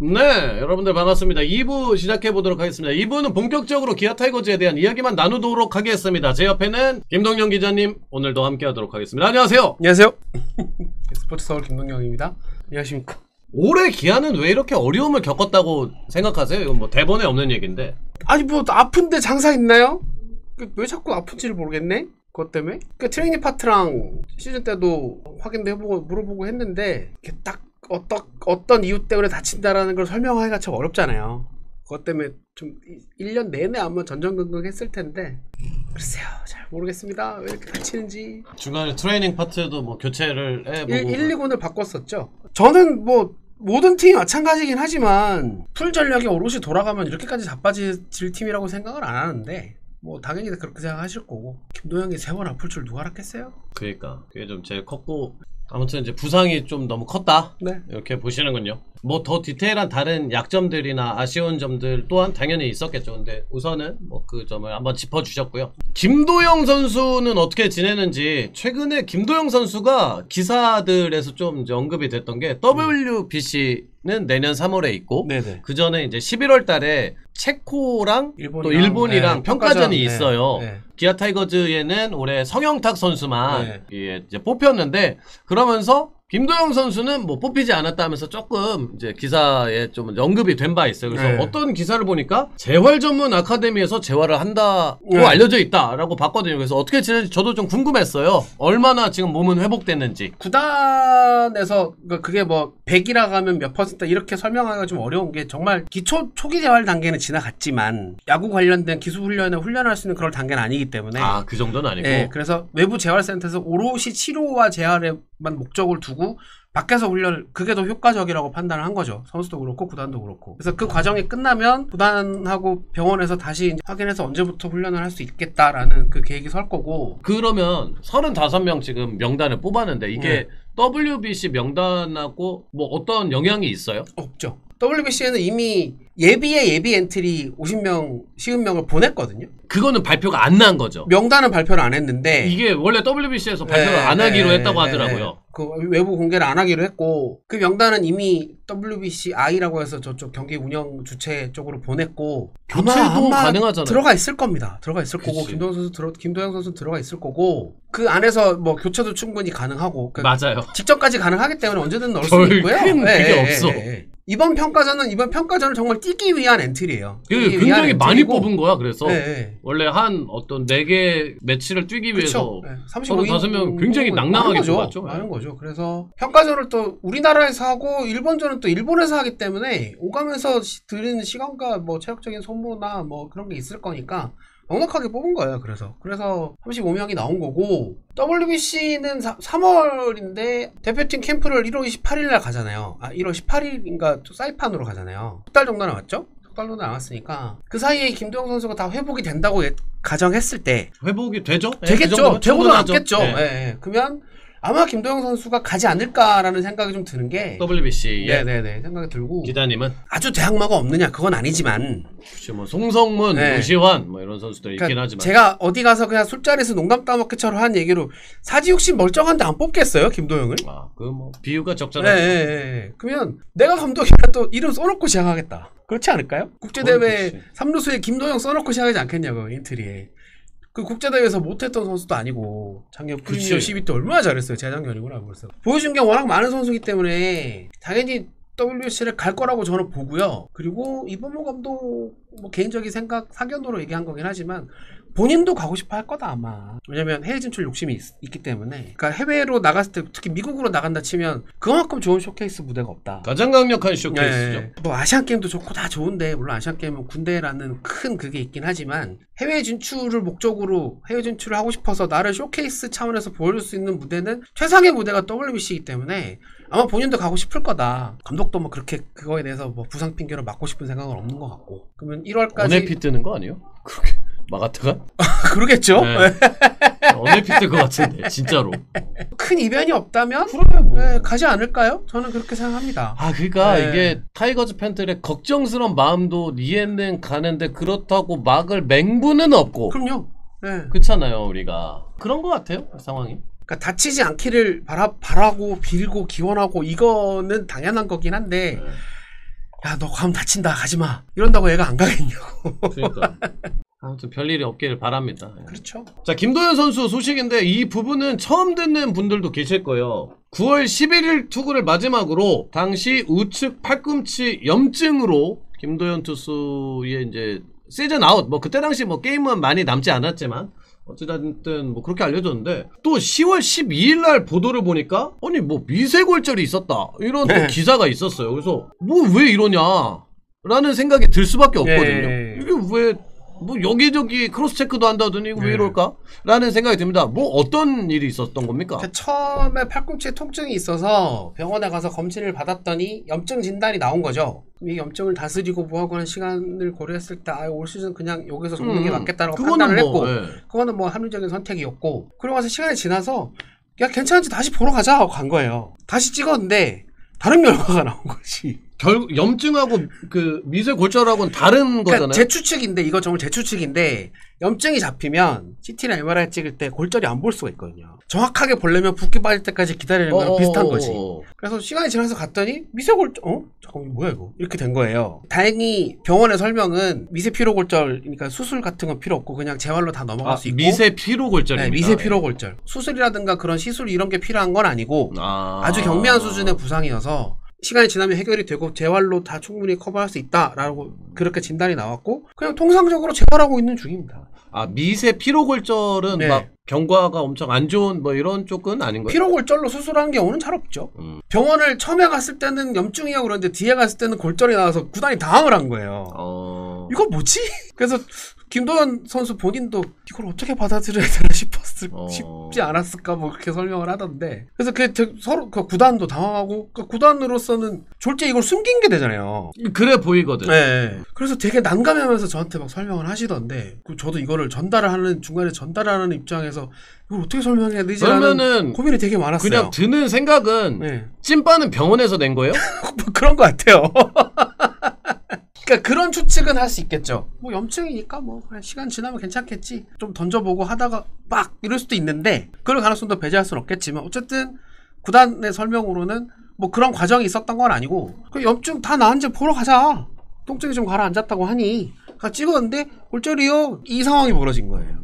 네, 여러분들 반갑습니다. 2부 시작해보도록 하겠습니다. 2부는 본격적으로 기아 타이거즈에 대한 이야기만 나누도록 하겠습니다. 제 옆에는 김동영 기자님 오늘도 함께 하도록 하겠습니다. 안녕하세요. 안녕하세요. 스포츠 서울 김동영입니다. 안녕하십니까. 올해 기아는 왜 이렇게 어려움을 겪었다고 생각하세요? 이건 뭐 대본에 없는 얘기인데. 아니 뭐 아픈데 장사 있나요? 왜 자꾸 아픈지를 모르겠네? 그것 때문에? 트레이닝 파트랑 시즌 때도 확인도 해보고 물어보고 했는데 이렇게 딱 어떤 이유 때문에 다친다라는 걸 설명하기가 참 어렵잖아요. 그것 때문에 좀 1년 내내 아마 전전긍긍 했을 텐데 글쎄요, 잘 모르겠습니다. 왜 이렇게 다치는지. 중간에 트레이닝 파트도 뭐 교체를 해보고 1, 2군을 바꿨었죠. 저는 뭐 모든 팀이 마찬가지긴 하지만 풀 전력이 오롯이 돌아가면 이렇게까지 자빠질 팀이라고 생각을 안 하는데 뭐 당연히 그렇게 생각하실 거고, 김도영이 3번 아플 줄 누가 알았겠어요? 그러니까 그게 좀 제일 컸고, 아무튼 이제 부상이 좀 너무 컸다. 네. 이렇게 보시는군요. 뭐 더 디테일한 다른 약점들이나 아쉬운 점들 또한 당연히 있었겠죠. 근데 우선은 뭐 그 점을 한번 짚어주셨고요. 김도영 선수는 어떻게 지내는지, 최근에 김도영 선수가 기사들에서 좀 이제 언급이 됐던 게 WBC는 내년 3월에 있고, 네네. 그 전에 이제 11월 달에 체코랑 또 일본이랑, 일본이랑 네, 평가전이 평가전, 있어요. 네. 기아 타이거즈에는 올해 성영탁 선수만 네. 예, 이제 뽑혔는데, 그러면서 김도영 선수는 뭐 뽑히지 않았다면서 조금 이제 기사에 좀 언급이 된 바 있어요. 그래서 네. 어떤 기사를 보니까 재활 전문 아카데미에서 재활을 한다고 네. 알려져 있다라고 봤거든요. 그래서 어떻게 지내는지 저도 좀 궁금했어요. 얼마나 지금 몸은 회복됐는지. 구단에서 그게 뭐 100이라고 하면 몇 퍼센트 이렇게 설명하기가 좀 어려운 게, 정말 기초 초기 재활 단계는 지나갔지만 야구 관련된 기술 훈련에 훈련할 수 있는 그런 단계는 아니기 때문에, 아, 그 정도는 아니고. 네, 그래서 외부 재활센터에서 오롯이 치료와 재활에만 목적을 두고 밖에서 훈련을, 그게 더 효과적이라고 판단을 한 거죠. 선수도 그렇고 구단도 그렇고. 그래서 그 과정이 끝나면 구단하고 병원에서 다시 이제 확인해서 언제부터 훈련을 할 수 있겠다라는 그 계획이 설 거고. 그러면 35명 지금 명단을 뽑았는데 이게 WBC 명단하고 뭐 어떤 영향이 있어요? 없죠. WBC에는 이미 예비 엔트리 50명, 50명을 보냈거든요. 그거는 발표가 안 난 거죠. 명단은 발표를 안 했는데 이게 원래 WBC에서 발표를 안 하기로 했다고 하더라고요. 네. 그 외부 공개를 안 하기로 했고, 그 명단은 이미 WBC I라고 해서 저쪽 경기 운영 주최 쪽으로 보냈고, 교체도 가능하잖아요. 들어가 있을 겁니다. 들어가 있을 거고, 그치. 김도영 선수 들어가 있을 거고, 그 안에서 뭐 교체도 충분히 가능하고, 맞아요. 직전까지 가능하기 때문에 언제든 넣을 수 별 있고요. 큰 그게 없어. 이번 평가전을 정말 뛰기 위한 엔트리예요. 굉장히 많이 뽑은 거야. 그래서 네. 원래 한 어떤 4개 매치를 뛰기 위해서 35명 35인 굉장히 낭낭하게 뽑았죠. 많은 거죠. 그래서 평가전을 또 우리나라에서 하고 일본전은 또 일본에서 하기 때문에 오가면서 들이는 시간과 뭐 체력적인 소모나 뭐 그런 게 있을 거니까 넉넉하게 뽑은 거예요. 그래서 35명이 나온 거고, WBC는 3월인데 대표팀 캠프를 1월 28일 날 가잖아요. 1월 18일인가 사이판으로 가잖아요. 6달 정도 남았죠? 6달 정도 남았으니까 그 사이에 김도영 선수가 다 회복이 된다고 가정했을 때, 회복이 되죠? 되겠죠? 되고도 남겠죠. 네. 네. 그러면 아마 김도영 선수가 가지 않을까라는 생각이 좀 드는 게, WBC에 네네네 생각이 들고, 기자님은 아주 대항마가 없느냐 그건 아니지만, 뭐 송성문, 네. 노시환 뭐 이런 선수들 그러니까 있긴 하지만, 제가 어디 가서 그냥 술자리에서 농담 따먹기처럼 한 얘기로, 사지욕심 멀쩡한데 안 뽑겠어요 김도영을? 그 뭐 비유가 적잖아요. 네. 그러면 내가 감독이라 또 이름 써놓고 시작하겠다. 그렇지 않을까요? 국제대회 3루수에 김도영 써놓고 시작하지 않겠냐고, 인트리에. 그 국제대회에서 못했던 선수도 아니고, 작년 프리미어 12때 얼마나 잘했어요. 재작년이구나. 벌써 보여준 게 워낙 많은 선수이기 때문에 당연히 WBC를 갈 거라고 저는 보고요. 그리고 이범호 감독 뭐 개인적인 생각, 사견으로 얘기한 거긴 하지만 본인도 가고 싶어 할 거다 아마. 왜냐면 해외 진출 욕심이 있기 때문에. 그러니까 해외로 나갔을 때, 특히 미국으로 나간다 치면 그만큼 좋은 쇼케이스 무대가 없다. 가장 강력한 쇼케이스죠. 네. 뭐 아시안 게임도 좋고 다 좋은데, 물론 아시안 게임은 군대라는 큰 그게 있긴 하지만, 해외 진출을 목적으로 해외 진출을 하고 싶어서 나를 쇼케이스 차원에서 보여줄 수 있는 무대는 최상의 무대가 WBC이기 때문에 아마 본인도 가고 싶을 거다. 감독도 뭐 그렇게 그거에 대해서 뭐 부상 핑계로 막고 싶은 생각은 없는 것 같고. 그러면 1월까지 어네피 뜨는 거 아니에요? 그렇게 마가트가? 그러겠죠. 네. 어네피 뜰 것 같은데 진짜로. 큰 이변이 없다면 뭐. 네, 가지 않을까요? 저는 그렇게 생각합니다. 그러니까 네. 이게 타이거즈 팬들의 걱정스러운 마음도 이해는 가는데, 그렇다고 막을 맹부는 없고. 그럼요. 네. 그렇잖아요, 우리가. 그런 것 같아요, 상황이. 그러니까 다치지 않기를 바라고 빌고 기원하고, 이거는 당연한 거긴 한데, 야, 너 가면 다친다. 가지마. 이런다고 얘가 안 가겠냐고. 그러니까. 아무튼 별일이 없기를 바랍니다. 그렇죠. 자, 김도현 선수 소식인데 이 부분은 처음 듣는 분들도 계실 거예요. 9월 11일 투구를 마지막으로 당시 우측 팔꿈치 염증으로 김도현 투수의 이제 시즌 아웃, 뭐 그때 당시 뭐 게임은 많이 남지 않았지만 어찌됐든 뭐 그렇게 알려졌는데 또 10월 12일 날 보도를 보니까 아니 뭐 미세골절이 있었다 이런 또 기사가 있었어요. 그래서 뭐 왜 이러냐 라는 생각이 들 수밖에 없거든요. 이게 왜 뭐 여기저기 크로스 체크도 한다더니 왜 이럴까? 라는 생각이 듭니다. 뭐 어떤 일이 있었던 겁니까? 처음에 팔꿈치에 통증이 있어서 병원에 가서 검진을 받았더니 염증 진단이 나온 거죠. 이 염증을 다스리고 뭐하고 하는 시간을 고려했을 때 올 시즌 그냥 여기서 접는 게 맞겠다라고 판단을 했고 그거는 뭐 합리적인 선택이었고 그러고 나서 시간이 지나서 야 괜찮은지 다시 보러 가자 하고 간 거예요. 다시 찍었는데 다른 결과가 나온 거지. 염증하고 그 미세골절하고는 다른 거잖아요. 제 추측인데 이거 정말 제 추측인데 염증이 잡히면 CT나 MRI 찍을 때 골절이 안 볼 수가 있거든요. 정확하게 보려면 붓기 빠질 때까지 기다리는 거랑 비슷한 거지. 그래서 시간이 지나서 갔더니 미세골절 잠깐만 뭐야 이거 이렇게 된 거예요. 다행히 병원의 설명은 미세피로골절 그러니까 수술 같은 건 필요 없고 그냥 재활로 다 넘어갈 수 있고 미세피로골절입니다. 네, 미세피로골절. 수술이라든가 그런 시술 이런 게 필요한 건 아니고 아주 경미한 수준의 부상이어서 시간이 지나면 해결이 되고 재활로 다 충분히 커버할 수 있다라고 그렇게 진단이 나왔고 그냥 통상적으로 재활하고 있는 중입니다. 미세 피로골절은 막 경과가 엄청 안 좋은 뭐 이런 쪽은 아닌 거예요? 피로골절로 수술하는 경우는 잘 없죠. 병원을 처음에 갔을 때는 염증이라고 그러는데 뒤에 갔을 때는 골절이 나와서 구단이 당황을 한 거예요. 이거 뭐지? 그래서 김도현 선수 본인도 이걸 어떻게 받아들여야 되나 싶지 않았을까 뭐 그렇게 설명을 하던데 그래서 서로 그 구단도 당황하고 그 구단으로서는 졸제 이걸 숨긴 게 되잖아요. 그래 보이거든. 네. 그래서 되게 난감해하면서 저한테 막 설명을 하시던데 저도 이거를 중간에 전달하는 입장에서 이걸 어떻게 설명해야 되지? 라는 고민이 되게 많았어요. 그냥 드는 생각은 찐빠는 병원에서 낸 거예요? 뭐 그런 것 같아요. 그러니까 그런 추측은 할 수 있겠죠. 뭐 염증이니까 뭐 그냥 시간 지나면 괜찮겠지. 좀 던져보고 하다가 막 이럴 수도 있는데 그럴 가능성도 배제할 수는 없겠지만 어쨌든 구단의 설명으로는 뭐 그런 과정이 있었던 건 아니고 그 염증 다 나은지 보러 가자. 통증이 좀 가라앉았다고 하니 찍었는데 골절이요. 이 상황이 벌어진 거예요.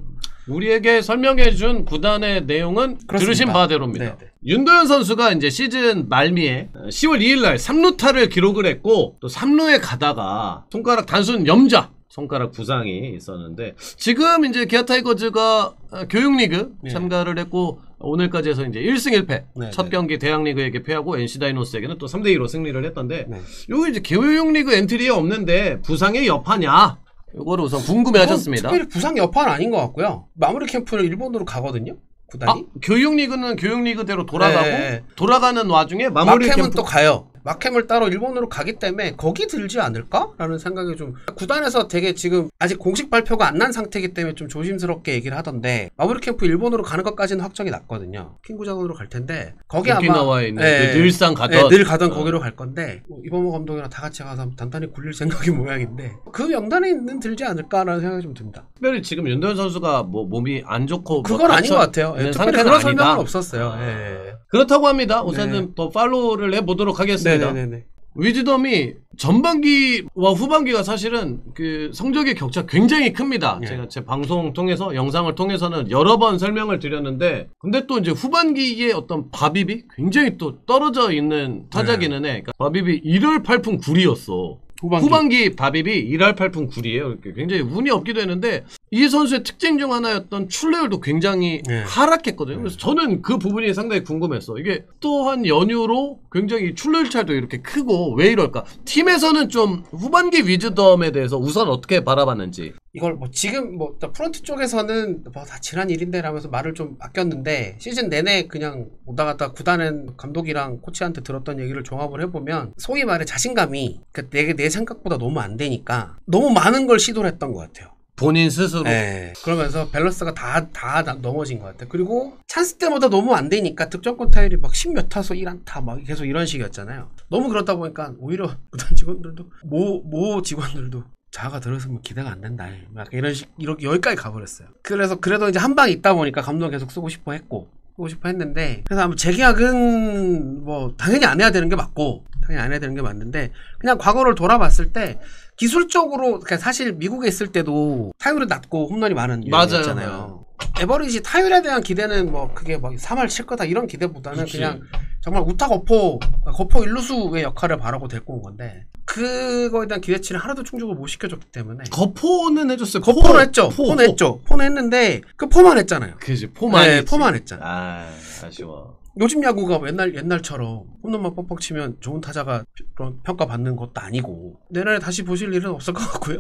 우리에게 설명해준 구단의 내용은 그렇습니다. 들으신 바대로입니다. 네네. 윤도현 선수가 이제 시즌 말미에 10월 2일날 3루타를 기록을 했고 또 3루에 가다가 손가락 단순 염좌 손가락 부상이 있었는데 지금 이제 기아 타이거즈가 교육리그 참가를 했고 오늘까지 해서 이제 1승 1패 첫 경기 대학리그에게 패하고 NC 다이노스에게는 또 3대2로 승리를 했던데 요거 이제 교육리그 엔트리에 없는데 부상의 여파냐? 이거를 우선 궁금해하셨습니다. 특별히 부상 여파는 아닌 것 같고요. 마무리 캠프를 일본으로 가거든요. 구단이. 교육리그는 교육리그대로 돌아가고 돌아가는 와중에 마무리 캠프 또 가요. 마캠을 따로 일본으로 가기 때문에 거기 들지 않을까라는 생각이 좀 구단에서 되게 지금 아직 공식 발표가 안 난 상태이기 때문에 좀 조심스럽게 얘기를 하던데 마무리 캠프 일본으로 가는 것까지는 확정이 났거든요. 킹구장으로 갈 텐데 거기 오키나와에 있는 늘상 가던 늘 가던 거기로 갈 건데 이범호 감독이랑 다 같이 가서 단단히 굴릴 생각이 모양인데 그 명단에는 들지 않을까라는 생각이 좀 듭니다. 특별히 지금 윤도현 선수가 뭐 몸이 안 좋고 그건 뭐 아닌 것 같아요. 특별히 그런 설명은 없었어요. 그렇다고 합니다. 우선은 더 팔로우를 해보도록 하겠습니다. 위즈덤이 전반기와 후반기가 사실은 그 성적의 격차 굉장히 큽니다. 제가 제 방송 통해서 영상을 통해서는 여러 번 설명을 드렸는데 근데 또 이제 후반기에 어떤 바비비 굉장히 또 떨어져 있는 타자기는 해. 그러니까 바비비 1월 8푼 9리였어. 후반기 바비비 1할 8푼 9리에요. 굉장히 운이 없기도 했는데 이 선수의 특징 중 하나였던 출루율도 굉장히 하락했거든요. 그래서 저는 그 부분이 상당히 궁금했어. 이게 또한 연유로 굉장히 출루율 차이도 이렇게 크고 왜 이럴까? 팀에서는 좀 후반기 위즈덤에 대해서 우선 어떻게 바라봤는지. 이걸 뭐 지금 뭐 프런트 쪽에서는 뭐 다 지난 일인데 라면서 말을 좀 아꼈는데 시즌 내내 그냥 오다 갔다 구단은 감독이랑 코치한테 들었던 얘기를 종합을 해보면 소위 말해 자신감이 그러니까 내 생각보다 너무 안 되니까 너무 많은 걸 시도를 했던 것 같아요. 본인 스스로. 그러면서 밸런스가 다 넘어진 것 같아요. 그리고 찬스 때마다 너무 안 되니까 득점권 타율이 막 10몇 타수 1안타 막 계속 이런 식이었잖아요. 너무 그렇다 보니까 오히려 구단 직원들도 모 직원들도 자가 들었으면 기대가 안 된다. 막 이런 여기까지 가버렸어요. 그래서 그래도 이제 한 방 있다 보니까 감독 계속 쓰고 싶어 했고 하고 싶어 했는데 그래서 아마 재계약은 뭐 당연히 안 해야 되는 게 맞고 당연히 안 해야 되는 게 맞는데 그냥 과거를 돌아봤을 때 기술적으로 그러니까 사실 미국에 있을 때도 타율이 낮고 홈런이 많은 유형이었잖아요. 에버리지 타율에 대한 기대는 뭐 그게 막 3할 칠 거다 이런 기대보다는 그치. 그냥 정말 우타 거포 일루수의 역할을 바라고 데리고 온 건데 그거에 대한 기대치를 하나도 충족을 못 시켜줬기 때문에 거포는 해줬어요. 거포는 했죠. 포는 했죠. 포는 했는데 그 포만 했잖아요. 그지 포만. 네, 포만 했잖아. 아 아쉬워. 요즘 야구가 옛날처럼 홈런만 뻑뻑 치면 좋은 타자가 그런 평가받는 것도 아니고 내년에 다시 보실 일은 없을 것 같고요.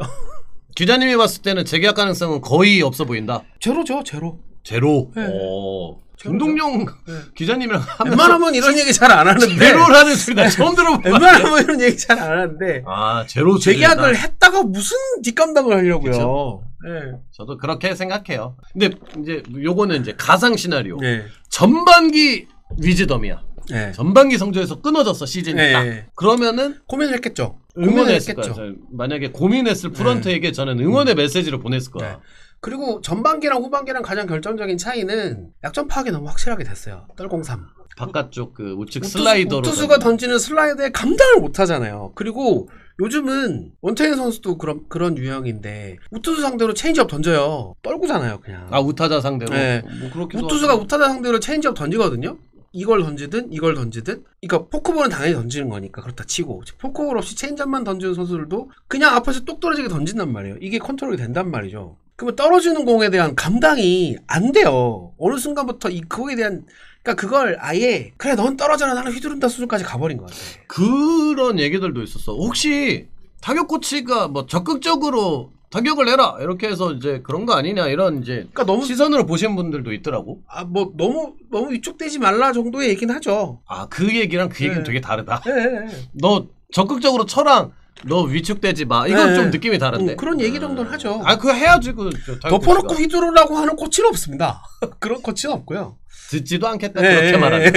기자님이 봤을 때는 재계약 가능성은 거의 없어 보인다. 제로죠, 제로. 제로. 네. 오. 김동용 네. 기자님이랑 하면서 웬만하면 이런 얘기 잘 안 하는데. 제로라는 소리 나 처음 들어본 거 웬만하면 이런 얘기 잘 안 하는데. 아 제로 재계약을 했다가 무슨 뒷감당을 하려고요. 그쵸? 네. 저도 그렇게 생각해요. 근데 이제 요거는 이제 가상 시나리오. 네. 전반기 위즈덤이야. 네. 전반기 성적에서 끊어졌어 시즌이 네. 딱. 그러면은 고민을 했겠죠. 응원했을 거야. 만약에 고민했을 프런트에게 저는 응원의 메시지를 보냈을 거야. 네. 그리고 전반기랑 후반기랑 가장 결정적인 차이는 약점 파악이 너무 확실하게 됐어요. 떨공삼. 바깥쪽 그 우측 슬라이더로. 우투수가 던지는 슬라이더에 감당을 못 하잖아요. 그리고 요즘은 원태인 선수도 그런 유형인데 우투수 상대로 체인지업 던져요. 떨구잖아요, 그냥. 아 우타자 상대로. 네. 뭐 그렇기도 우투수가 하고. 우타자 상대로 체인지업 던지거든요. 이걸 던지든 그러니까 포크볼은 당연히 던지는 거니까 그렇다 치고 포크볼 없이 체인지업만 던지는 선수들도 그냥 앞에서 똑 떨어지게 던진단 말이에요. 이게 컨트롤이 된단 말이죠. 그러면 떨어지는 공에 대한 감당이 안 돼요. 어느 순간부터 그거에 대한 그러니까 그걸 아예 그래 넌 떨어져라 나는 휘두른다 수준까지 가버린 것 같아. 그런 얘기들도 있었어. 혹시 타격 코치가 뭐 적극적으로 타격을 해라 이렇게 해서 이제 그런 거 아니냐 이런 이제 그러니까 너무 시선으로 보시는 분들도 있더라고. 뭐 너무 위축되지 말라 정도의 얘기는 하죠. 아 그 얘기랑 그 얘기는 네. 되게 다르다. 네. 너 적극적으로 쳐랑 너 위축되지 마. 이건 네. 좀 느낌이 다른데. 그런 얘기 정도는 하죠. 아 그거 해야지 그. 덮어놓고 휘두르라고 하는 코치는 없습니다. 그런 코치는 없고요. 듣지도 않겠다 네. 그렇게 말하는.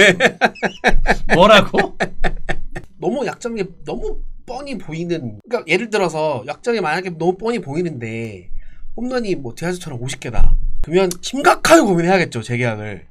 뭐라고? 너무 약점이 너무 뻔히 보이는. 그러니까 예를 들어서 약점이 만약에 너무 뻔히 보이는데 홈런이 뭐 디아즈처럼 50개다. 그러면 심각하게 고민해야겠죠 재계약을.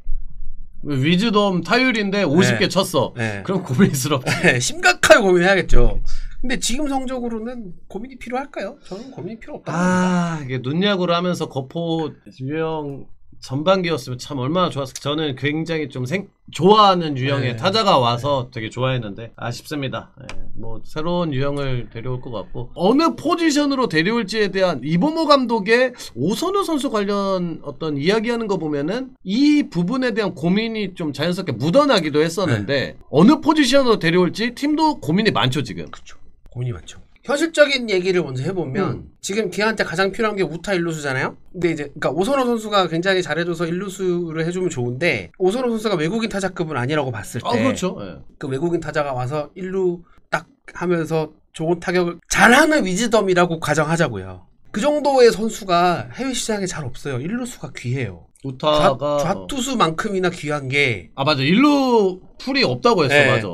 위즈덤 타율인데 50개 네. 쳤어. 네. 그럼 고민스럽지. 심각하게 고민해야겠죠. 근데 지금 성적으로는 고민이 필요할까요? 저는 고민이 필요 없다고 봅니다. 아 이게 눈야구를 하면서 거포 유형 전반기였으면 참 얼마나 좋았을까. 저는 굉장히 좀 좋아하는 유형의 네. 타자가 와서 되게 좋아했는데 아쉽습니다. 네. 뭐 새로운 유형을 데려올 것 같고 어느 포지션으로 데려올지에 대한 이범호 감독의 오선우 선수 관련 어떤 이야기하는 거 보면은 이 부분에 대한 고민이 좀 자연스럽게 묻어나기도 했었는데 어느 포지션으로 데려올지 팀도 고민이 많죠 지금. 그렇죠. 고민이 많죠. 현실적인 얘기를 먼저 해보면 지금 기아한테 가장 필요한 게 우타 일루수잖아요. 근데 이제 그러니까 오선호 선수가 굉장히 잘해줘서 일루수를 해주면 좋은데 오선호 선수가 외국인 타자급은 아니라고 봤을 때, 아 그렇죠. 네. 그 외국인 타자가 와서 일루 딱 하면서 좋은 타격을 잘하는 위즈덤이라고 가정하자고요. 그 정도의 선수가 해외 시장에 잘 없어요. 일루수가 귀해요. 우타가 좌투수만큼이나 귀한 게 아 맞아 일루 풀이 없다고 했어. 네. 맞아.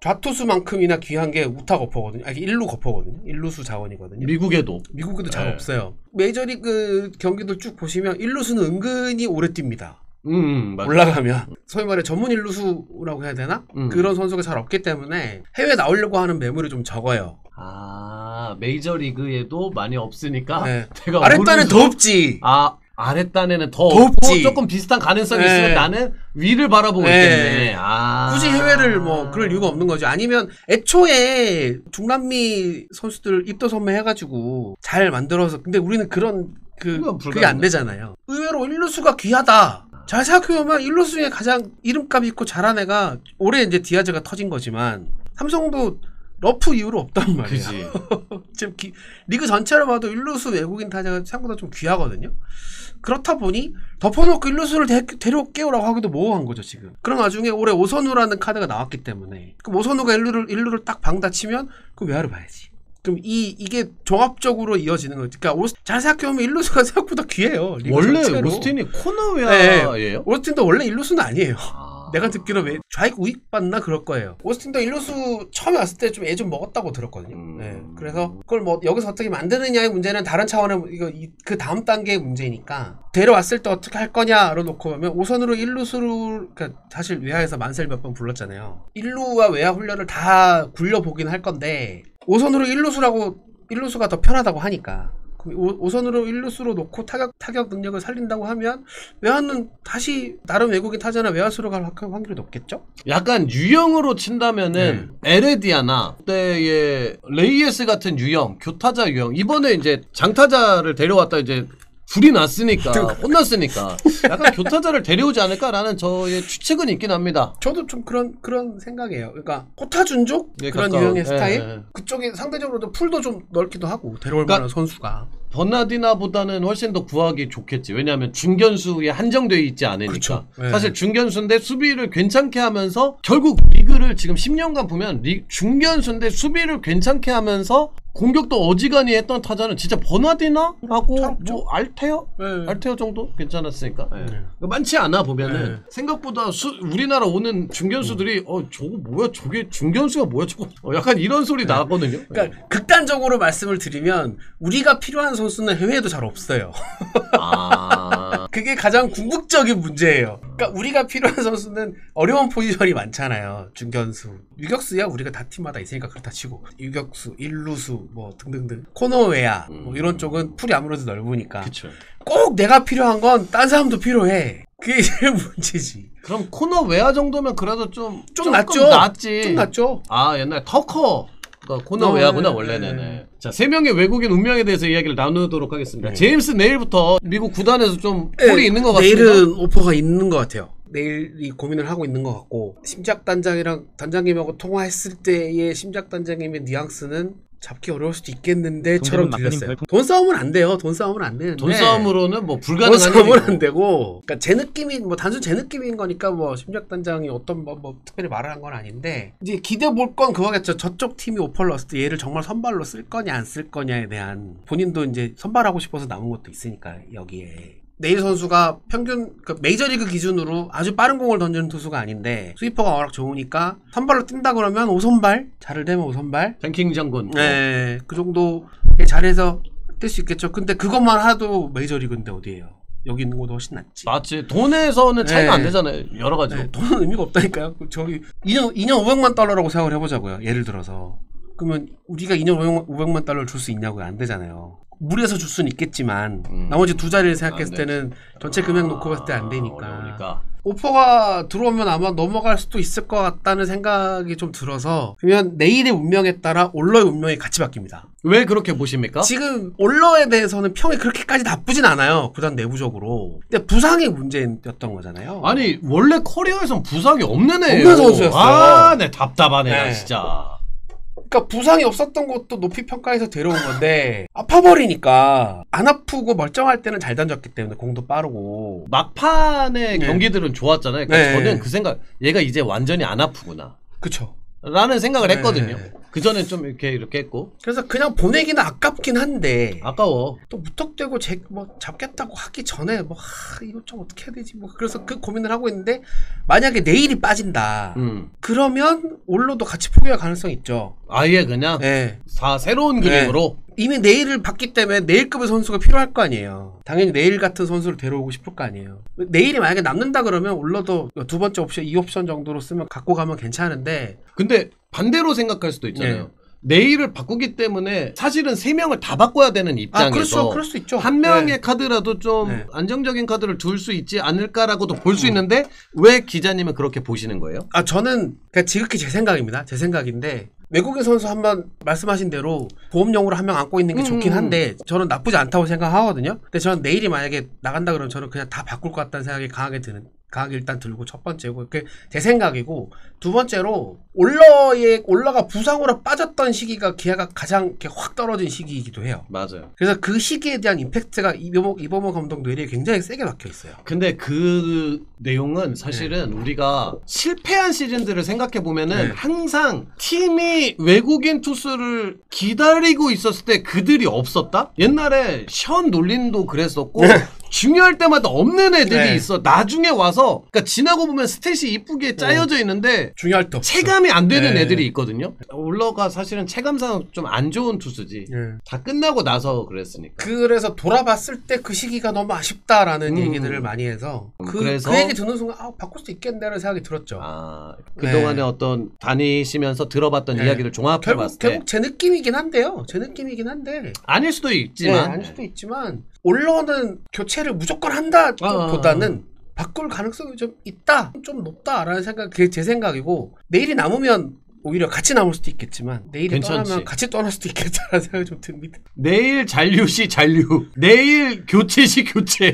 좌투수만큼이나 귀한 게 우타 거포거든요. 아니 일루 거포거든요. 일루수 자원이거든요. 미국에도 미국에도 잘 네. 없어요. 메이저리그 경기들 쭉 보시면 일루수는 은근히 오래 뜁니다. 맞아. 올라가면 소위 말해 전문 일루수라고 해야 되나? 그런 선수가 잘 없기 때문에 해외 나오려고 하는 매물이 좀 적어요. 아 메이저리그에도 많이 없으니까 네. 내가 아랫단은 오른손- 더 없지. 아 아랫단에는 더 더 없고 없지. 조금 비슷한 가능성이 네. 있으면 나는 위를 바라보고 네. 있겠네. 아 굳이 해외를 뭐 그럴 이유가 없는 거죠. 아니면 애초에 중남미 선수들 입도 선매 해가지고 잘 만들어서 근데 우리는 그런 그건 그게 안 되잖아요. 의외로 일루수가 귀하다. 잘 생각해보면 일루수 중에 가장 이름값 있고 잘한 애가 올해 이제 디아즈가 터진 거지만 삼성도 러프 이후로 없단 말이에요. 그지. 지금 리그 전체로 봐도 일루수 외국인 타자가 생각보다 좀 귀하거든요. 그렇다 보니 덮어놓고 일루수를 데려올게요라고 하기도 모호한 거죠 지금. 그런 와중에 올해 오선우라는 카드가 나왔기 때문에 그럼 오선우가 일루를 딱 방다치면 그럼 외야를 봐야지. 그럼 이게 종합적으로 이어지는 거죠. 그러니까 잘 생각해보면 일루수가 생각보다 귀해요. 리그 원래 전체로. 오스틴이 코너웨어예요? 오스틴도 원래 일루수는 아니에요. 아. 내가 듣기로 좌익 우익 받나 그럴 거예요. 오스틴도 일루수 처음에 왔을 때 좀 애 좀 먹었다고 들었거든요. 네. 그래서 그걸 뭐 여기서 어떻게 만드느냐의 문제는 다른 차원의 그 다음 단계의 문제니까 데려왔을 때 어떻게 할 거냐로 놓고 보면 우선으로 일루수를 그러니까 사실 외야에서 만세를 몇 번 불렀잖아요. 일루와 외야 훈련을 다 굴려보긴 할 건데 우선으로 일루수가 더 편하다고 하니까 우선으로 일루수로 놓고 타격 능력을 살린다고 하면 외야는 다시 다른 외국인 타자나 외야수로 갈 확률이 높겠죠? 약간 유형으로 친다면은 에레디아나 그때의 레이에스 같은 유형, 교타자 유형 이번에 이제 장타자를 데려왔다 이제 불이 났으니까 혼났으니까 약간 교타자를 데려오지 않을까라는 저의 추측은 있긴 합니다. 저도 좀 그런 생각이에요. 그러니까 호타준족 그런 유형의 스타일 그쪽이 상대적으로도 풀도 좀 넓기도 하고 데려올 만한 선수가 버나디나보다는 훨씬 더 구하기 좋겠지. 왜냐하면 중견수에 한정되어 있지 않으니까. 사실 중견수인데 수비를 괜찮게 하면서 결국 리그를 지금 10년간 보면 중견수인데 수비를 괜찮게 하면서 공격도 어지간히 했던 타자는 진짜 버나디나하고 뭐 알테어? 알테어 정도 괜찮았으니까. 많지 않아 보면은 생각보다 우리나라 오는 중견수들이 저거 뭐야 저게 중견수가 뭐야 저거 약간 이런 소리 나거든요. 그러니까 극단적으로 말씀을 드리면 우리가 필요한 선수는 해외에도 잘 없어요. 그게 가장 궁극적인 문제예요. 그러니까 우리가 필요한 선수는 어려운 포지션이 많잖아요. 중견수, 유격수야 우리가 다 팀마다 있으니까 그렇다 치고 유격수, 일루수 뭐 등등등 코너웨야 뭐 이런 쪽은 풀이 아무래도 넓으니까 그쵸. 꼭 내가 필요한 건 딴 사람도 필요해. 그게 제일 문제지. 그럼 코너 외야 정도면 그래도 좀 낫죠. 낫지. 좀 낫죠. 옛날 터커 코너 외야구나 원래는. 자, 3명의 외국인 운명에 대해서 이야기를 나누도록 하겠습니다. 제임스 내일부터 미국 구단에서 좀 폴이 있는 것 같습니다. 내일은 오퍼가 있는 것 같아요. 내일이 고민을 하고 있는 것 같고 심작 단장이랑 단장님하고 통화했을 때의 심작 단장님의 뉘앙스는 잡기 어려울 수도 있겠는데처럼 들렸어요. 돈 싸움은 안 돼요. 돈 싸움은 안 되는데 돈 싸움으로는 뭐 불가능한 돈 싸움은 안 되고 그러니까 제 느낌이 뭐 단순 제 느낌인 거니까 뭐 심작 단장이 어떤 뭐 특별히 말을 한 건 아닌데 이제 기대 볼 건 그거겠죠. 저쪽 팀이 오퍼를 넣었을 때 얘를 정말 선발로 쓸 거냐 안 쓸 거냐에 대한 본인도 이제 선발하고 싶어서 남은 것도 있으니까 여기에 네일 선수가 평균 메이저리그 기준으로 아주 빠른 공을 던지는 투수가 아닌데 스위퍼가 워낙 좋으니까 선발로 뛴다 그러면 5선발 잘을 되면 5선발 뱅킹 장군 네, 그 정도 잘해서 뛸 수 있겠죠. 근데 그것만 하도 메이저리그인데 어디예요? 여기 있는 것도 훨씬 낫지. 맞지. 돈에서는 차이가 안 되잖아요. 여러 가지로. 돈은 의미가 없다니까요. 저기 2년 500만 달러라고 생각을 해보자고요. 예를 들어서 그러면 우리가 2년 500만 달러를 줄 수 있냐고요? 안 되잖아요. 무리해서 줄 수는 있겠지만 나머지 두 자리를 생각했을 때는 전체 금액 놓고 봤을 때 안 되니까 어려우니까. 오퍼가 들어오면 아마 넘어갈 수도 있을 것 같다는 생각이 좀 들어서 그러면 내일의 운명에 따라 올러의 운명이 같이 바뀝니다. 왜 그렇게 보십니까? 지금 올러에 대해서는 평이 그렇게까지 나쁘진 않아요. 구단 내부적으로. 근데 부상이 문제였던 거잖아요. 아니 원래 커리어에선 부상이 없는 애예요. 없는 선수였어요. 네 답답하네 나 진짜. 그러니까 부상이 없었던 것도 높이 평가해서 데려온 건데 아파버리니까 안 아프고 멀쩡할 때는 잘 던졌기 때문에 공도 빠르고 막판의 경기들은 좋았잖아요. 그러니까 저는 그 생각 얘가 이제 완전히 안 아프구나 그쵸 라는 생각을 했거든요. 그전엔 좀 이렇게 했고 그래서 그냥 보내기는 아깝긴 한데 아까워. 또 무턱대고 뭐 잡겠다고 하기 전에 뭐 이거 좀 어떻게 해야 되지 뭐 그래서 그 고민을 하고 있는데 만약에 내일이 빠진다 그러면 올로도 같이 포기할 가능성이 있죠. 아예 그냥 새로운 그림으로 이미 내일을 봤기 때문에 내일급의 선수가 필요할 거 아니에요. 당연히 내일 같은 선수를 데려오고 싶을 거 아니에요. 내일이 만약에 남는다 그러면 올러도 두 번째 옵션 2옵션 정도로 쓰면 갖고 가면 괜찮은데 근데 반대로 생각할 수도 있잖아요. 내일을 바꾸기 때문에 사실은 3명을 다 바꿔야 되는 입장에서 그렇죠. 그럴 수 있죠. 한 명의 카드라도 좀 안정적인 카드를 둘 수 있지 않을까라고도 볼 수 있는데 왜 기자님은 그렇게 보시는 거예요? 저는 그러니까 지극히 제 생각입니다. 제 생각인데 외국인 선수 한번 말씀하신 대로 보험용으로 한 명 안고 있는 게 좋긴 한데 저는 나쁘지 않다고 생각하거든요. 근데 저는 내일이 만약에 나간다 그러면 저는 그냥 다 바꿀 것 같다는 생각이 강하게 일단 들고 첫 번째고 그게 제 생각이고 두 번째로 올러가 부상으로 빠졌던 시기가 기아가 가장 이렇게 확 떨어진 시기이기도 해요. 맞아요. 그래서 그 시기에 대한 임팩트가 이범호 감독 뇌리에 굉장히 세게 박혀 있어요. 근데 그 내용은 사실은 우리가 실패한 시즌들을 생각해 보면은 항상 팀이 외국인 투수를 기다리고 있었을 때 그들이 없었다? 옛날에 션 놀린도 그랬었고 중요할 때마다 없는 애들이 네. 있어. 나중에 와서 그러니까 지나고 보면 스탯이 이쁘게 짜여져 있는데 중요할 때 없어. 체감이 안 되는 네. 애들이 있거든요. 올러가 사실은 체감상 좀 안 좋은 투수지. 네. 다 끝나고 나서 그랬으니까. 그래서 돌아봤을 때 그 시기가 너무 아쉽다라는 음. 얘기들을 많이 해서 그래서- 그 얘기 듣는 순간 바꿀 수 있겠네라는 생각이 들었죠. 아, 그동안에 네. 어떤 다니시면서 들어봤던 네. 이야기를 종합해 봤을 때 결국 제 느낌이긴 한데요. 제 느낌이긴 한데 아닐 수도 있지만 네, 아닐 수도 있지만 올러는 교체를 무조건 한다 보다는 바꿀 가능성이 좀 있다, 좀 높다라는 생각, 그게 제 생각이고 내일이 남으면 오히려 같이 남을 수도 있겠지만 내일이 괜찮지. 떠나면 같이 떠날 수도 있겠다라는 생각이 좀 듭니다. 내일 잔류 시 잔류, 내일 교체 시 교체.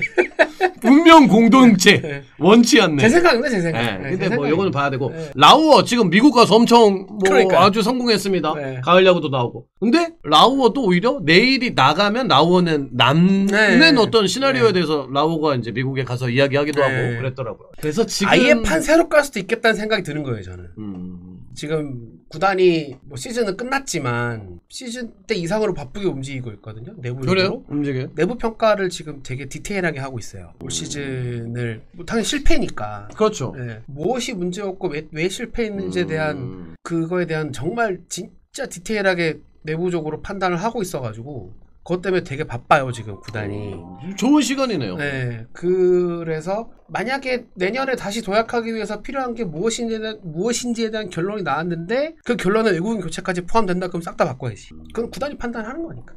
운명 공동체. 네. 원치 않네. 제 생각인데 제 생각. 네, 네, 근데 제 뭐 생각이- 이거는 봐야 되고 네. 라우어 지금 미국 가서 엄청 뭐 그러니까요. 아주 성공했습니다. 네. 가을 야구도 나오고. 근데 라우어도 오히려 내일이 나가면 라우어는 남는 네. 어떤 시나리오에 네. 대해서 라우어가 이제 미국에 가서 이야기하기도 네. 하고 그랬더라고요. 그래서 지금 아예 판 새로 깔 수도 있겠다는 생각이 드는 거예요 저는. 음, 지금 구단이 뭐 시즌은 끝났지만 시즌 때 이상으로 바쁘게 움직이고 있거든요. 내부적으로. 그래요? 움직여. 내부 평가를 지금 되게 디테일하게 하고 있어요. 올 시즌을 뭐 당연히 실패니까. 그렇죠. 네. 무엇이 문제였고 왜 실패했는지에 대한 그거에 대한 정말 진짜 디테일하게 내부적으로 판단을 하고 있어가지고 그것 때문에 되게 바빠요 지금 구단이. 좋은 시간이네요. 네, 그래서 만약에 내년에 다시 도약하기 위해서 필요한 게 무엇인지에 대한 결론이 나왔는데 그 결론에 외국인 교체까지 포함된다 그럼 싹 다 바꿔야지. 그건 구단이 판단하는 거니까.